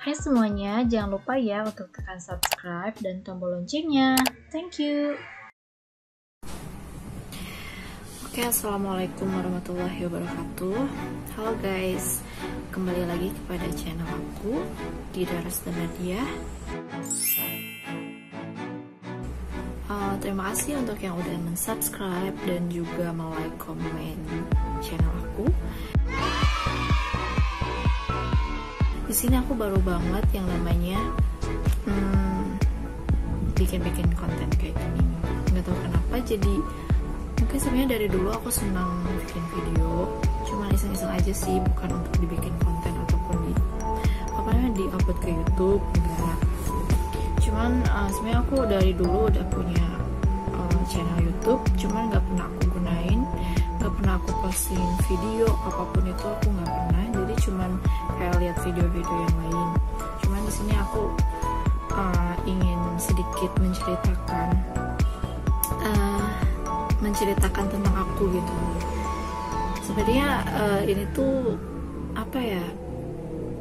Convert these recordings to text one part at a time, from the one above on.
Hai semuanya, jangan lupa ya untuk tekan subscribe dan tombol loncengnya. Thank you. Oke, assalamualaikum warahmatullahi wabarakatuh. Halo guys, kembali lagi kepada channel aku Didaras dan Nadia. Terima kasih untuk yang udah mensubscribe dan juga like, komen channel aku. Di sini aku baru banget yang namanya bikin konten kayak gini. Nggak tahu kenapa, jadi mungkin sebenarnya dari dulu aku senang bikin video, cuma iseng-iseng aja sih, bukan untuk dibikin konten ataupun di upload ke YouTube enggak. Cuman sebenarnya aku dari dulu udah punya channel YouTube, cuman nggak pernah aku gunain, nggak pernah aku posting video apapun itu, aku nggak pernah. Jadi cuman kayak lihat video-video yang lain. Cuman di sini aku ingin sedikit menceritakan tentang aku gitu. Sebenarnya ini tuh apa ya?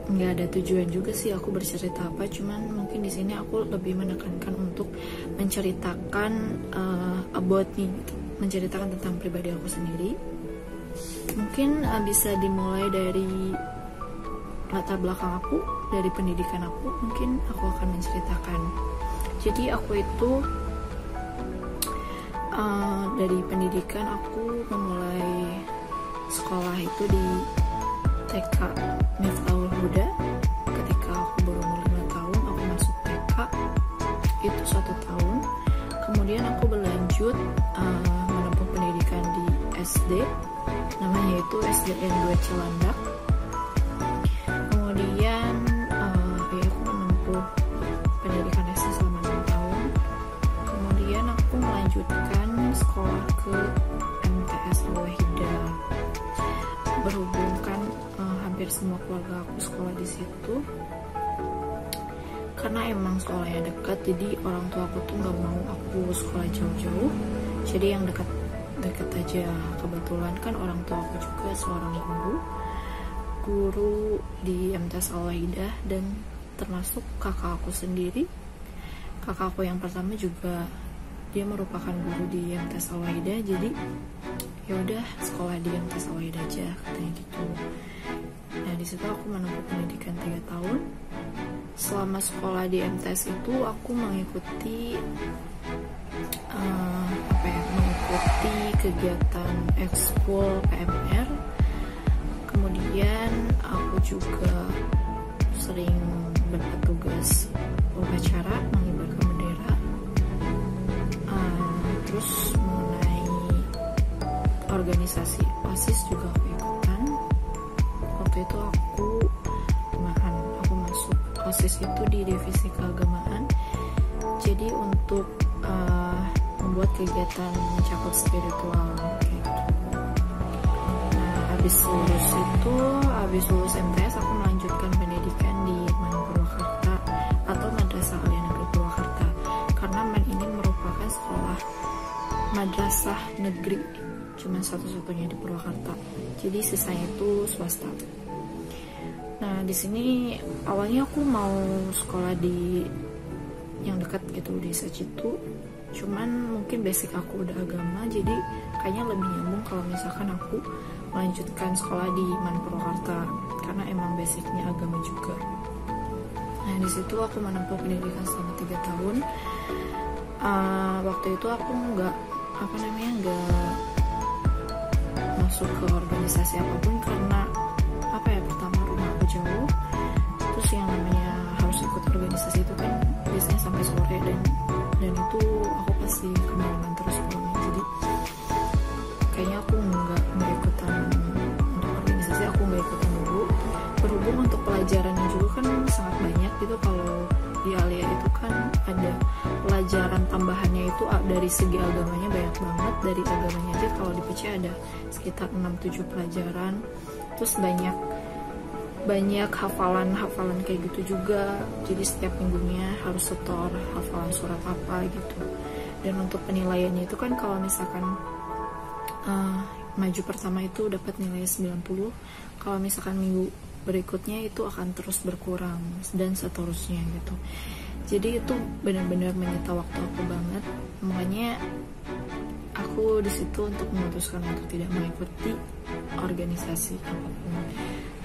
Nggak ada tujuan juga sih aku bercerita apa, cuman mungkin di sini aku lebih menekankan untuk menceritakan about me gitu, menceritakan tentang pribadi aku sendiri. Mungkin bisa dimulai dari latar belakang aku, dari pendidikan aku, mungkin aku akan menceritakan. Jadi aku itu dari pendidikan aku memulai sekolah itu di TK Miftahul Huda. Ketika aku baru umur 5 tahun, aku masuk TK itu 1 tahun. Kemudian aku berlanjut menempuh pendidikan di SD, namanya itu SDN 2 Cilandak. Kemudian aku menempuh pendidikan SD selama 6 tahun. Kemudian aku melanjutkan sekolah ke MTS Al-Wahida. Berhubung kan hampir semua keluarga aku sekolah di situ, karena emang sekolahnya dekat, jadi orang tua aku tuh nggak mau aku sekolah jauh-jauh, jadi yang dekat aja. Kebetulan kan orang tua aku juga seorang guru di MTS Al-Wahida, dan termasuk kakak aku sendiri. Kakak aku yang pertama juga dia merupakan guru di MTS Al-Wahida, jadi ya udah sekolah di MTS Al-Wahida aja katanya gitu. Nah di situ aku menempuh pendidikan 3 tahun. Selama sekolah di MTS itu aku mengikuti mengikuti kegiatan ekskul PMR. Kemudian aku juga sering bertugas upacara mengibarkan bendera. Terus mengenai organisasi OSIS juga aku ikutan. Waktu itu aku masuk OSIS itu di divisi keagamaan. Jadi untuk membuat kegiatan mencakup spiritual kayak gitu. Nah, habis lulus MTS aku melanjutkan pendidikan di MAN Purwakarta atau Madrasah Alia Negeri Purwakarta, karena MAN ini merupakan sekolah madrasah negeri, cuma satu-satunya di Purwakarta. Jadi sisanya itu swasta. Nah, di sini awalnya aku mau sekolah di yang dekat gitu, di Sejitu. Cuman mungkin basic aku udah agama, jadi kayaknya lebih nyambung kalau misalkan aku melanjutkan sekolah di MAN Purwakarta, karena emang basicnya agama juga. Nah, di situ aku menempuh pendidikan selama 3 tahun. Waktu itu aku nggak masuk ke organisasi apapun, karena pertama rumah aku jauh, terus yang namanya harus ikut organisasi itu kan biasanya sampai sore, dan itu aku pasti kemalaman terus pulangnya. Jadi kayaknya aku nggak ikutan untuk organisasi, aku nggak ikutan dulu. Berhubung untuk pelajarannya juga kan sangat banyak gitu, kalau di Alia itu kan ada pelajaran tambahannya itu dari segi agamanya banyak banget. Dari agamanya aja kalau di PC ada sekitar 6-7 pelajaran, terus banyak hafalan kayak gitu juga. Jadi setiap minggunya harus setor hafalan surat apa gitu. Dan untuk penilaiannya itu kan kalau misalkan maju pertama itu dapat nilai 90, kalau misalkan minggu berikutnya itu akan terus berkurang dan seterusnya gitu. Jadi itu benar-benar menyita waktu aku banget. Makanya aku di situ untuk memutuskan untuk tidak mengikuti organisasi apapun.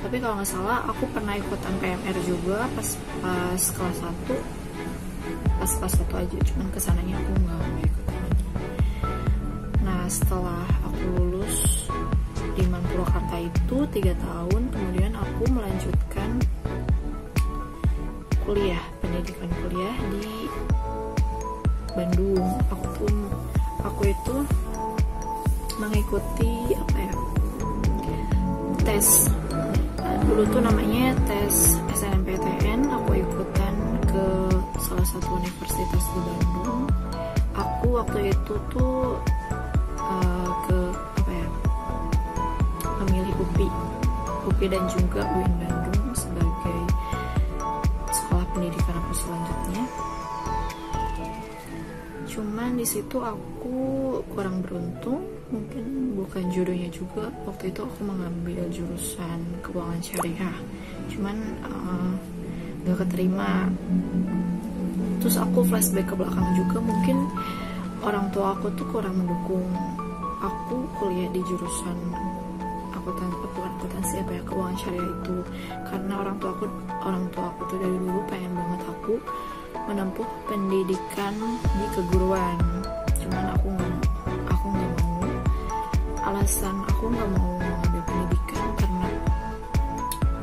Tapi kalau nggak salah aku pernah ikutan PMR juga pas kelas 1. Pas kelas 1 aja, cuman kesananya aku nggak ikutan lagi. Nah setelah aku lulus di Man Purwakarta itu 3 tahun, kemudian aku melanjutkan kuliah, pendidikan kuliah di Bandung. Aku itu mengikuti tes, dulu tuh namanya tes SNMPTN. Aku ikutan ke salah satu universitas di Bandung. Aku waktu itu tuh memilih UPI dan juga UIN Bandung sebagai sekolah pendidikan aku selanjutnya. Cuman di situ aku kurang beruntung, mungkin bukan jodohnya juga. Waktu itu aku mengambil jurusan keuangan syariah, cuman gak keterima. Terus aku flashback ke belakang juga, mungkin orang tua aku tuh kurang mendukung aku kuliah di jurusan keuangan syariah itu, karena orang tua aku tuh dari dulu pengen banget aku menempuh pendidikan di keguruan. Cuman aku nggak mau. Alasan aku nggak mau mengambil pendidikan karena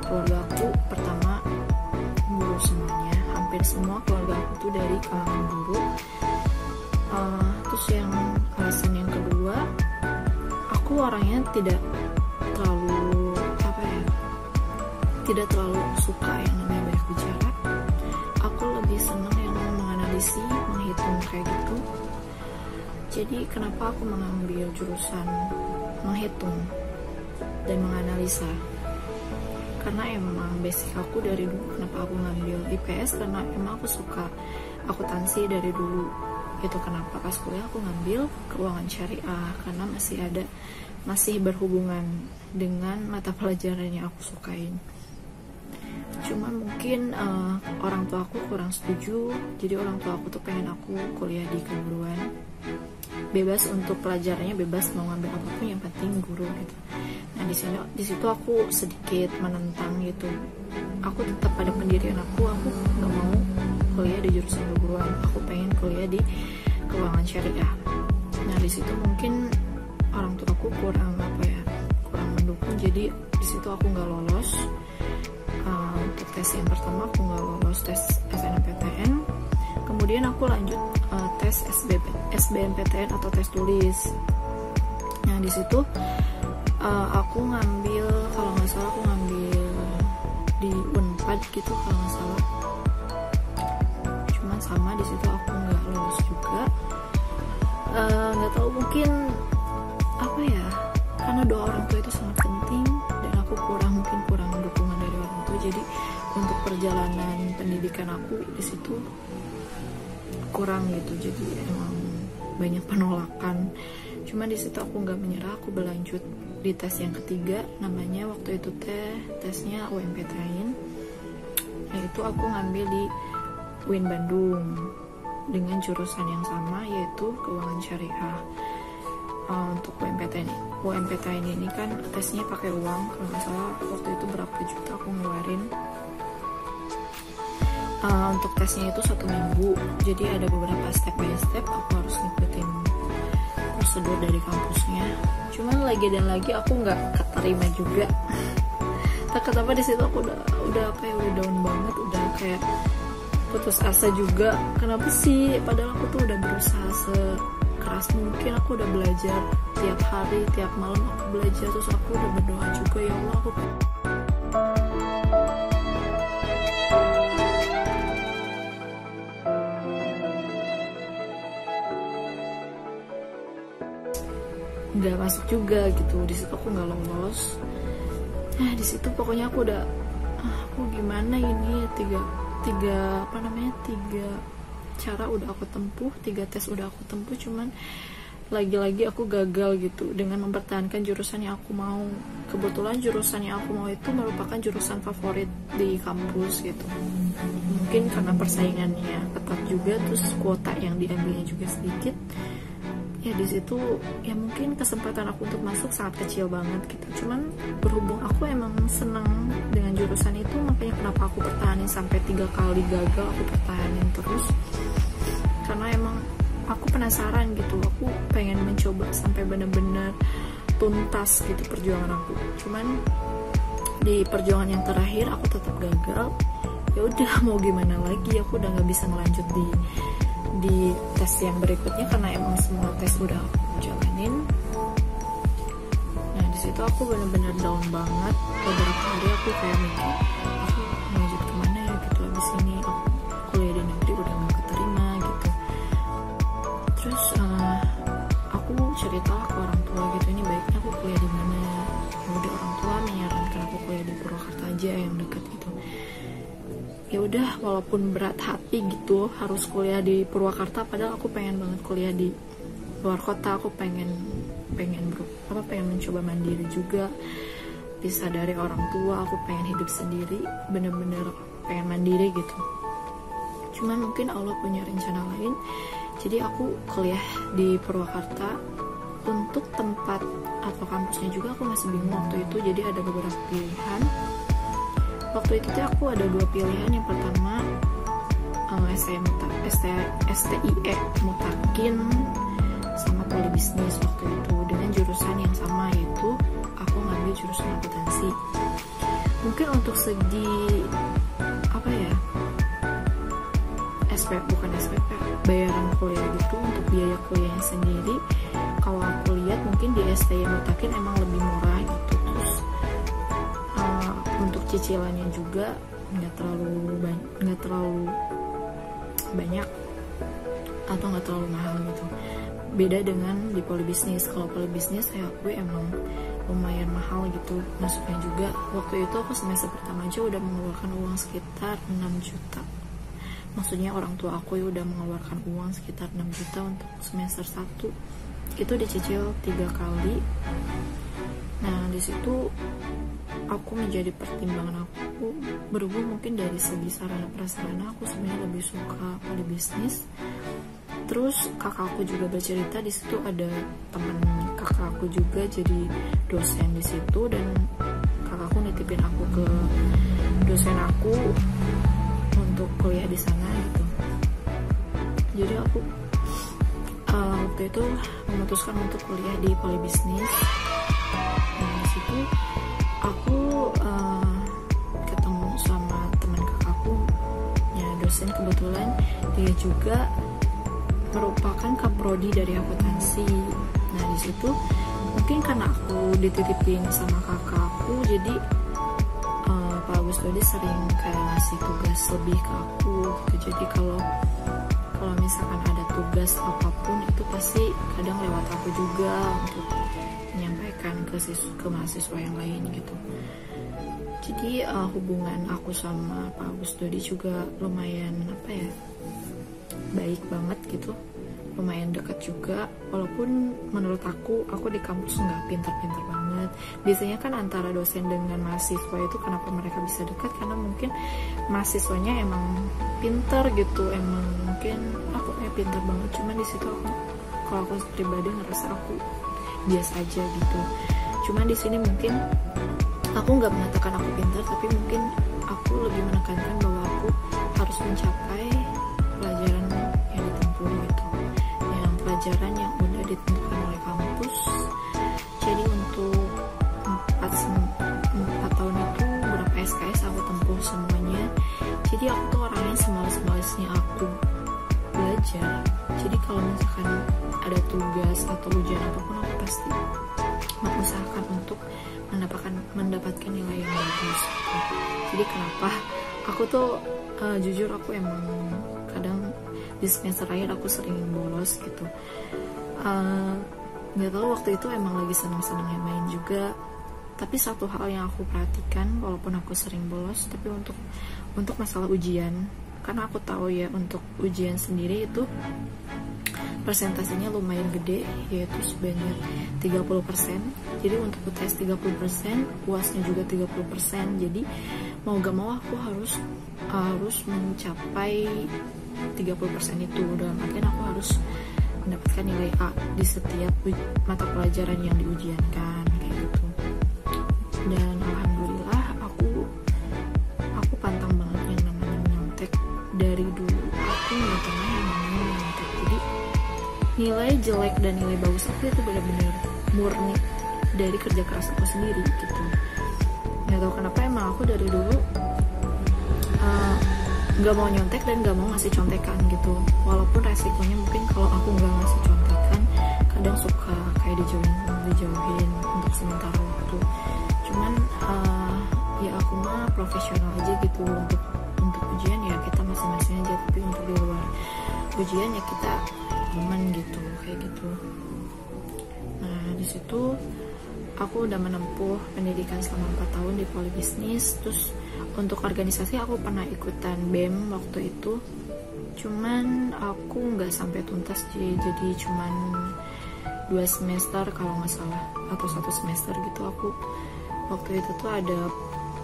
keluarga aku pertama guru semuanya, hampir semua keluarga aku tuh dari kalangan guru. Terus yang alasan yang kedua, aku orangnya tidak terlalu suka yang namanya banyak bicara. Aku lebih senang yang menganalisis, menghitung kayak gitu. Jadi kenapa aku mengambil jurusan menghitung dan menganalisa? Karena emang basic aku dari dulu. Kenapa aku ngambil IPS? Karena emang aku suka akuntansi dari dulu. Itu kenapa pas kuliah aku ngambil keuangan syariah, karena masih berhubungan dengan mata pelajaran yang aku sukain. Cuma mungkin orang tua aku kurang setuju. Jadi orang tua aku tuh pengen aku kuliah di keguruan, bebas untuk pelajarannya, bebas mau ngambil apapun, yang penting guru gitu. Nah di situ aku sedikit menentang gitu. Aku tetap pada pendirian aku nggak mau kuliah di jurusan keguruan. Aku pengen kuliah di keuangan syariah. Nah di situ mungkin orang tua aku kurang mendukung. Jadi di situ aku nggak lolos. Untuk tes yang pertama aku nggak lolos tes SNMPTN. Kemudian aku lanjut tes SBMPTN atau tes tulis. Nah di situ aku ngambil, kalau nggak salah aku ngambil di Unpad gitu kalau nggak salah. Cuman sama di situ aku nggak lolos juga. Nggak tahu, mungkin karena doa orang tua itu sangat penting dan aku kurang dukungan dari orang tua. Jadi untuk perjalanan pendidikan aku di situ kurang gitu. Jadi emang banyak penolakan. Cuma di situ aku nggak menyerah, aku berlanjut di tes yang ketiga. Namanya waktu itu tesnya UMPTN. Yaitu aku ngambil di UIN Bandung dengan jurusan yang sama, yaitu keuangan syariah. Untuk UMPTN ini kan tesnya pakai uang, kalau nggak salah waktu itu berapa juta aku ngeluarin. Untuk tesnya itu 1 minggu, jadi ada beberapa step by step, aku harus ngikutin prosedur dari kampusnya. Cuman lagi dan lagi aku nggak keterima juga. Tak kenapa di situ aku udah down banget, udah kayak putus asa juga. Kenapa sih? Padahal aku tuh udah berusaha sekeras mungkin, aku udah belajar tiap hari, tiap malam aku belajar, terus aku udah berdoa juga, ya Allah aku nggak masuk juga gitu. Di situ aku nggak lolos. Nah di situ pokoknya aku udah aku gimana ini, tiga cara udah aku tempuh, 3 tes udah aku tempuh, cuman lagi-lagi aku gagal gitu dengan mempertahankan jurusan yang aku mau. Kebetulan jurusan yang aku mau itu merupakan jurusan favorit di kampus gitu. Mungkin karena persaingannya ketat juga, terus kuota yang diambilnya juga sedikit. Ya di situ ya mungkin kesempatan aku untuk masuk sangat kecil banget gitu. Cuman berhubung aku emang seneng dengan jurusan itu, makanya kenapa aku pertahanin sampai 3 kali gagal, aku pertahanin terus. Karena emang aku penasaran gitu, aku pengen mencoba sampai bener-bener tuntas gitu perjuangan aku. Cuman di perjuangan yang terakhir aku tetap gagal. Ya udah mau gimana lagi, aku udah nggak bisa melanjut di tes yang berikutnya karena emang semua tes udah aku jalanin. Nah di situ aku bener-bener down banget. Beberapa hari aku kayak mikir, aku lanjut kemana ya gitu, abis ini aku kuliah di negeri udah nggak keterima gitu. Terus aku cerita ke orang tua gitu, ini baiknya aku kuliah di mana. Ya udah, orang tua menyarankan aku kuliah di Purwakarta aja yang dekat gitu. Ya udah, walaupun berat hati gitu harus kuliah di Purwakarta, padahal aku pengen banget kuliah di luar kota. Aku pengen mencoba mandiri juga, bisa dari orang tua. Aku pengen hidup sendiri, bener-bener pengen mandiri gitu. Cuman mungkin Allah punya rencana lain, jadi aku kuliah di Purwakarta. Untuk tempat atau kampusnya juga aku masih bingung waktu itu, jadi ada beberapa pilihan. Waktu itu aku ada 2 pilihan. Yang pertama STIE Mutakin sama Polibisnis waktu itu, dengan jurusan yang sama, yaitu aku ngambil jurusan akuntansi. Mungkin untuk segi apa ya, bukan SPP, bayaran kuliah gitu, untuk biaya kuliahnya sendiri, kalau aku lihat mungkin di STIE Mutakin emang lebih murah gitu. Terus untuk cicilannya juga nggak terlalu banyak atau nggak terlalu mahal gitu. Beda dengan di Polibisnis. Kalau Polibisnis saya akui emang lumayan mahal gitu. Masuknya juga waktu itu aku semester pertama aja udah mengeluarkan uang sekitar 6 juta. Maksudnya orang tua aku udah mengeluarkan uang sekitar 6 juta untuk semester 1. Itu dicicil 3 kali. Nah di situ aku menjadi pertimbangan aku, berhubung mungkin dari segi sarana prasarana aku sebenarnya lebih suka Polibisnis. Terus kakakku juga bercerita, di situ ada teman kakakku juga jadi dosen di situ, dan kakakku nitipin aku ke dosen aku untuk kuliah di sana gitu. Jadi aku waktu itu memutuskan untuk kuliah di Polibisnis. Nah di situ aku ketemu sama teman kakakku ya, dosen. Kebetulan dia juga merupakan kaprodi dari akuntansi. Nah di situ mungkin karena aku dititipin sama kakakku, jadi Pak Agus Dodi sering kayak ngasih tugas lebih ke aku gitu. Jadi kalau misalkan ada tugas apapun itu pasti kadang lewat aku juga untuk menyampaikan ke mahasiswa yang lain gitu. Jadi hubungan aku sama Pak Agus Dodi juga lumayan baik banget gitu, lumayan dekat juga. Walaupun menurut aku di kampus nggak pintar-pintar banget. Biasanya kan antara dosen dengan mahasiswa itu kenapa mereka bisa dekat, karena mungkin mahasiswanya emang pintar gitu, emang mungkin aku pintar banget. Cuman di situ kalau aku pribadi ngerasa aku biasa aja gitu. Cuman di sini mungkin aku nggak mengatakan aku pintar, tapi mungkin aku lebih menekankan bahwa aku harus mencapai pelajaran yang ditempuh gitu, yang pelajaran yang udah ditentukan oleh kampus. Jadi untuk 4 tahun itu berapa SKS aku tempuh semuanya. Jadi aku tuh orangnya semalas-malasnya aku belajar. Jadi kalau misalkan ada tugas atau ujian apapun, aku pasti mengusahakan untuk mendapatkan nilai yang bagus gitu. Jadi kenapa aku tuh jujur aku emang kadang di semester akhir aku sering bolos gitu. Nggak tahu, waktu itu emang lagi senang-senangnya main juga. Tapi satu hal yang aku perhatikan, walaupun aku sering bolos, tapi untuk masalah ujian, karena aku tahu ya untuk ujian sendiri itu persentasenya lumayan gede, yaitu sebanyak 30%. Jadi untuk UTS 30%, UASnya juga 30%. Jadi mau gak mau aku harus mencapai 30% itu. Dalam artian aku harus mendapatkan nilai A di setiap mata pelajaran yang diujiankan kayak gitu. Dan alhamdulillah aku pantang banget yang namanya nyontek. Dari dulu aku nggak pernah yang namanya nyontek. Jadi nilai jelek dan nilai bagus aku itu benar-benar murni dari kerja keras aku sendiri gitu. Nggak tahu kenapa emang aku dari dulu nggak mau nyontek dan nggak mau ngasih contekan gitu. Walaupun resikonya mungkin kalau aku nggak ngasih contekan kadang suka kayak dijauhin untuk sementara waktu. Cuman ya aku mah profesional aja gitu. Untuk ujian ya kita masing-masing aja, tapi untuk di luar ujian ya kita aman gitu kayak gitu. Nah di situ aku udah menempuh pendidikan selama 4 tahun di Polibisnis. Terus untuk organisasi aku pernah ikutan BEM waktu itu, cuman aku nggak sampai tuntas sih. Jadi cuman 2 semester kalau nggak salah, atau 1 semester gitu. Aku waktu itu tuh ada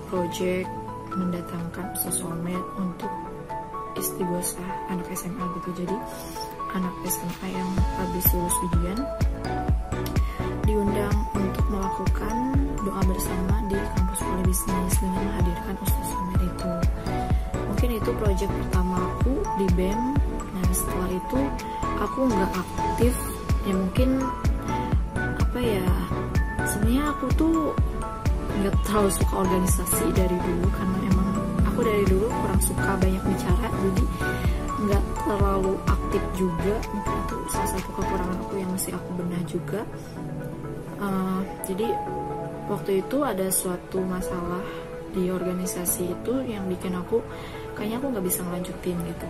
project mendatangkan sosmed untuk istighosah anak SMA gitu. Jadi anak SMA yang habis lulus ujian diundang untuk melakukan doa bersama di kampus Polibisnis dengan menghadirkan Ustaz Somad itu. Mungkin itu proyek pertama aku di BEM. Nah setelah itu aku nggak aktif, ya mungkin apa ya, sebenarnya aku tuh nggak terlalu suka organisasi dari dulu, karena emang aku dari dulu kurang suka banyak bicara, jadi nggak terlalu aktif juga. Mungkin itu salah satu kekurangan aku yang masih aku benah juga. Jadi waktu itu ada suatu masalah di organisasi itu yang bikin aku kayaknya aku nggak bisa ngelanjutin gitu.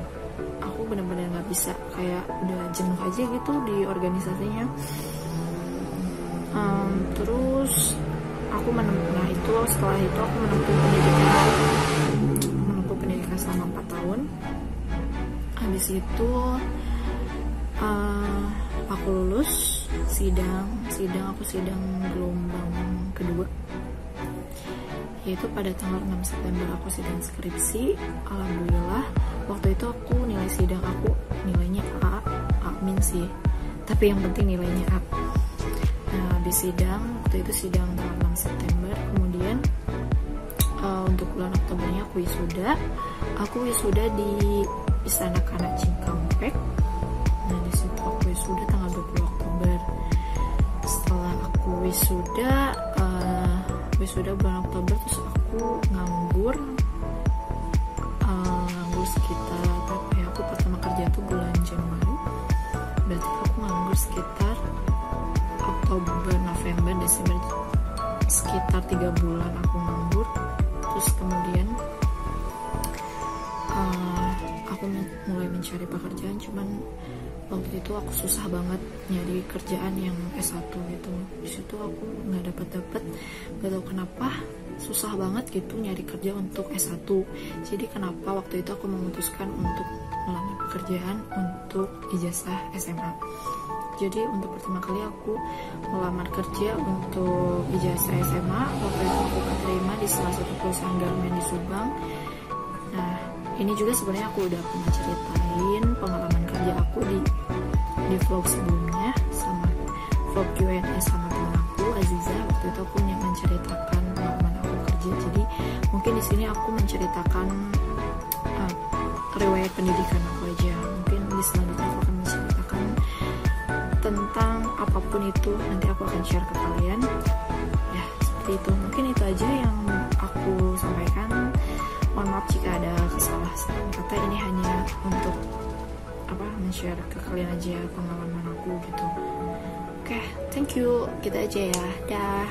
Aku benar-benar nggak bisa, kayak udah jenuh aja gitu di organisasinya. Terus aku menempuh itu, setelah itu aku menempuh pendidikan selama 4 tahun. Habis itu aku lulus, aku sidang gelombang kedua, yaitu pada tanggal 6 September aku sidang skripsi. Alhamdulillah waktu itu aku nilai sidang aku nilainya A- sih, tapi yang penting nilainya A. Nah habis sidang, waktu itu sidang tanggal 6 September, kemudian untuk bulan Oktobernya aku wisuda di Istana Kanak Cikampek. Nah di situ aku wisuda tanggal 20 Oktober. Setelah aku wisuda bulan Oktober, terus aku nganggur sekitar berapa ya, aku pertama kerja tuh bulan Januari, berarti aku nganggur sekitar Oktober, November, Desember, sekitar 3 bulan aku nganggur. Terus kemudian aku mulai mencari pekerjaan, cuman waktu itu aku susah banget nyari kerjaan yang S1 gitu. Di situ aku nggak dapet, nggak tahu kenapa susah banget gitu nyari kerja untuk S1. Jadi kenapa waktu itu aku memutuskan untuk melamar pekerjaan untuk ijazah SMA. Jadi untuk pertama kali aku melamar kerja untuk ijazah SMA, waktu itu aku keterima di salah satu perusahaan garmen di Subang. Nah ini juga sebenarnya aku udah pernah ceritain pengalaman kerja aku di vlog sebelumnya, sama vlog Q&A sama teman aku Aziza. Waktu itu aku menceritakan pengalaman aku kerja. Jadi mungkin di sini aku menceritakan riwayat pendidikan aku aja. Mungkin di selanjutnya aku akan menceritakan tentang apapun itu, nanti aku akan share ke kalian. Ya seperti itu, mungkin itu aja yang aku sampaikan. Mohon maaf jika ada kesalahan kata, ini hanya untuk men-share ke kalian aja pengalaman aku gitu. Oke, thank you, gitu aja ya, dah.